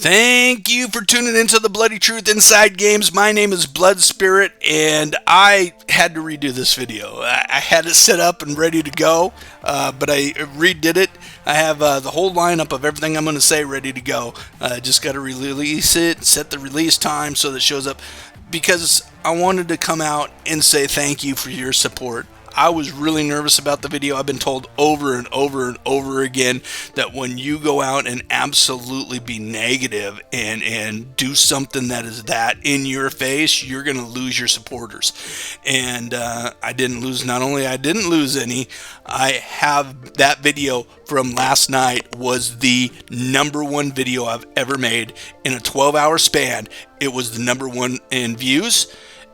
Thank you for tuning into the Bloody Truth Inside Games. My name is Blood Spirit, and I had to redo this video. I had it set up and ready to go, but I redid it. I have the whole lineup of everything I'm going to say ready to go. Just got to release it, set the release time so that it shows up, because I wanted to come out and say thank you for your support. I was really nervous about the video. I've been told over and over and over again that when you go out and absolutely be negative and do something that is that in your face, you're going to lose your supporters. And I didn't lose. Not only I didn't lose any, I have that video from last night was the #1 video I've ever made in a 12-hour span. It was the #1 in views.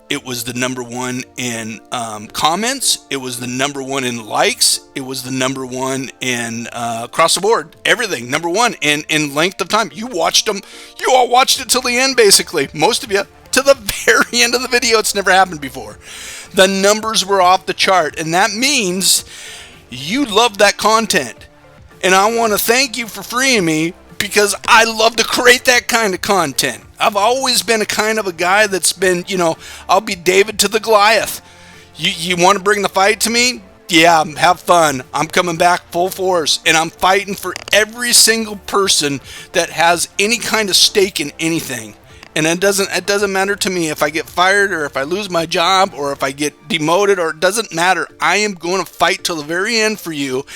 It was the #1 in comments. It was the #1 in likes. It was the #1 in across the board. Everything #1 in length of time. You watched them. You all watched it till the end, basically. Most of you to the very end of the video. It's never happened before. The numbers were off the chart, and that means you love that content. And I want to thank you for freeing me, because I love to create that kind of content. I've always been a kind of a guy that's been, I'll be David to the Goliath. You want to bring the fight to me? Yeah, have fun. I'm coming back full force, and I'm fighting for every single person that has any kind of stake in anything. And it doesn't matter to me if I get fired or if I lose my job or if I get demoted, or it doesn't matter. I am going to fight till the very end for you.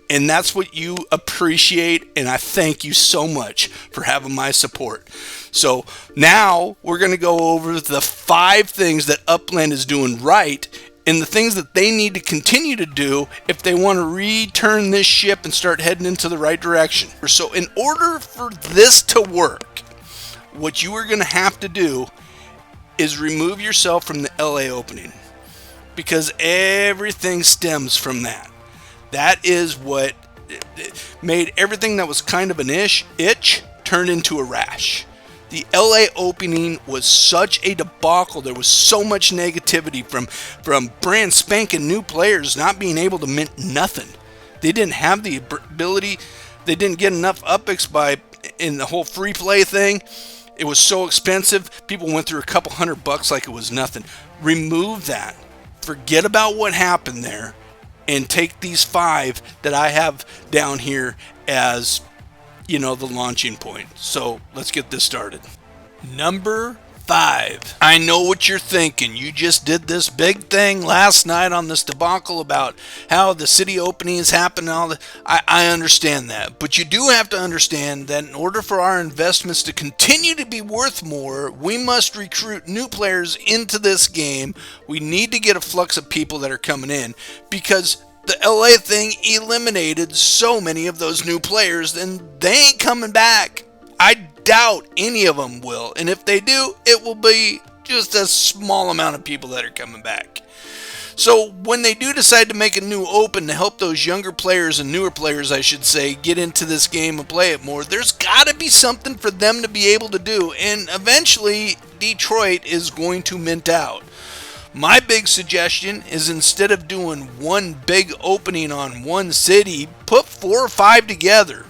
And that's what you appreciate, and I thank you so much for having my support. So now we're going to go over the 5 things that Upland is doing right, and the things that they need to continue to do if they want to return this ship and start heading into the right direction. So in order for this to work, what you are going to have to do is remove yourself from the LA opening, because everything stems from that. That is what made everything that was kind of an itch turn into a rash. The LA opening was such a debacle. There was so much negativity from brand spanking new players not being able to mint nothing. They didn't have the ability. They didn't get enough upics in the whole free play thing. It was so expensive. People went through a couple $100 like it was nothing. Remove that. Forget about what happened there. And take these 5 that I have down here as, the launching point. So let's get this started. Number 5. I know what you're thinking. You just did this big thing last night on this debacle about how the city openings happen and all that. I understand that. But you do have to understand that in order for our investments to continue to be worth more, we must recruit new players into this game. We need to get a flux of people that are coming in, because the LA thing eliminated so many of those new players, and they ain't coming back. I doubt any of them will, and if they do, it will be just a small amount of people that are coming back. So when they do decide to make a new open to help those younger players and newer players, I should say, get into this game and play it more, there's got to be something for them to be able to do, and eventually Detroit is going to mint out. My big suggestion is, instead of doing one big opening on one city, put 4 or 5 together.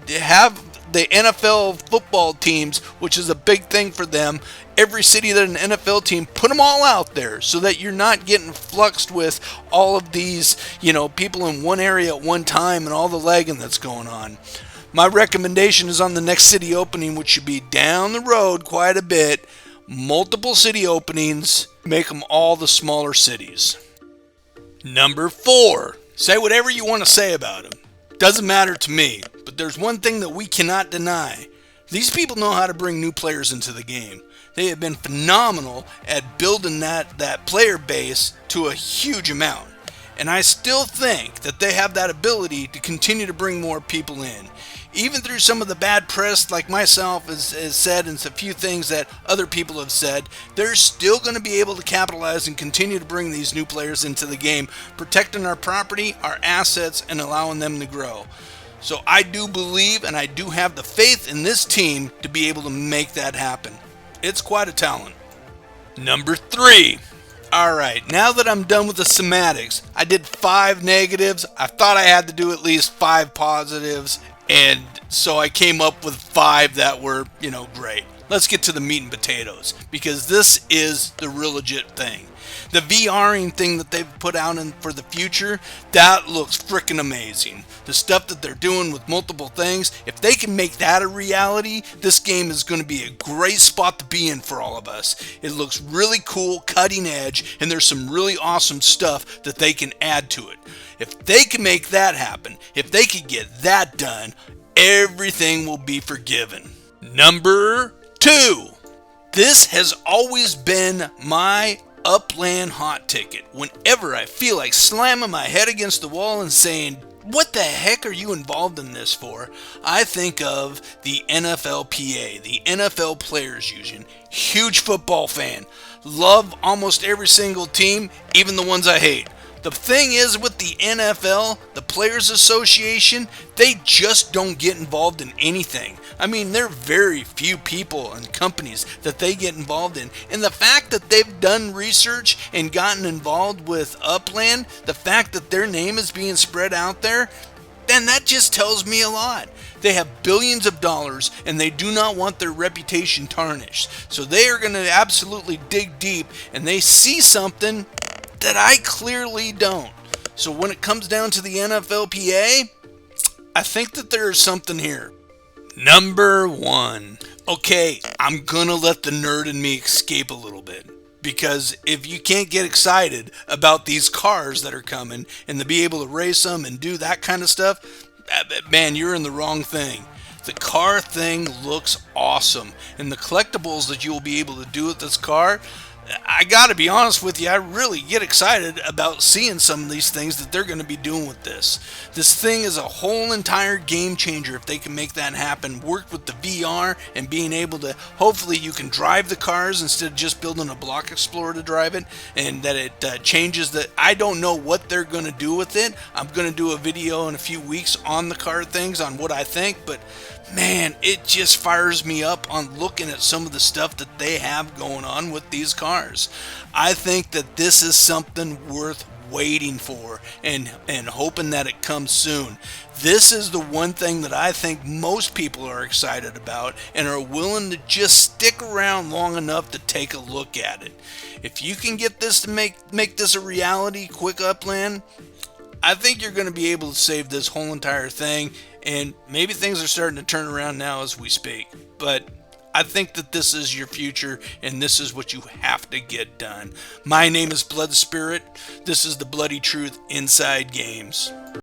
Have the NFL football teams, which is a big thing for them, every city that an NFL team, put them all out there so that you're not getting fluxed with all of these, people in one area at one time and all the lagging that's going on. My recommendation is on the next city opening, which should be down the road quite a bit. Multiple city openings, make them all the smaller cities. Number 4. Say whatever you want to say about them. Doesn't matter to me, but there's one thing that we cannot deny. These people know how to bring new players into the game. They have been phenomenal at building that player base to a huge amount. And I still think that they have that ability to continue to bring more people in. Even through some of the bad press, like myself has said, and a few things that other people have said, they're still going to be able to capitalize and continue to bring these new players into the game, protecting our property, our assets, and allowing them to grow. So I do believe, and I do have the faith in this team to be able to make that happen. It's quite a talent. Number 3. Alright, now that I'm done with the semantics, I did 5 negatives. I thought I had to do at least 5 positives. And So I came up with 5 that were, great. Let's get to the meat and potatoes, because this is the real legit thing. The VRing thing that they've put out in for the future, that looks freaking amazing. The stuff that they're doing with multiple things, if they can make that a reality, this game is going to be a great spot to be in for all of us. It looks really cool, cutting edge, and there's some really awesome stuff that they can add to it. If they can make that happen, if they can get that done, everything will be forgiven. Number 2. This has always been my Upland hot ticket. Whenever I feel like slamming my head against the wall and saying, what the heck are you involved in this for? I think of the NFLPA, the NFL Players Union. Huge football fan. Love almost every single team, even the ones I hate. The thing is with the NFL, the Players Association, they just don't get involved in anything. I mean, there are very few people and companies that they get involved in. And the fact that they've done research and gotten involved with Upland, the fact that their name is being spread out there, then that just tells me a lot. They have billions of dollars and they do not want their reputation tarnished. So they are going to absolutely dig deep, and they see something that I clearly don't. So when it comes down to the NFLPA, I think that there is something here. Number 1. Okay, I'm gonna let the nerd in me escape a little bit. Because if you can't get excited about these cars that are coming and to be able to race them and do that kind of stuff, man, you're in the wrong thing. The car thing looks awesome. And the collectibles that you will be able to do with this car, I gotta be honest with you, I really get excited about seeing some of these things that they're going to be doing with this. This thing is a whole entire game changer if they can make that happen. Work with the VR and being able to, hopefully you can drive the cars instead of just building a block explorer to drive it, and that it changes the, I don't know what they're going to do with it. I'm going to do a video in a few weeks on the car things, on what I think, but man, it just fires me up on looking at some of the stuff that they have going on with these cars. I think that this is something worth waiting for and hoping that it comes soon. This is the one thing that I think most people are excited about and are willing to just stick around long enough to take a look at it. If you can get this to make this a reality quick, Upland, I think you're going to be able to save this whole entire thing, and maybe things are starting to turn around now as we speak. But I think that this is your future, and this is what you have to get done. My name is Blood Spirit. This is the Bloody Truth Inside Games.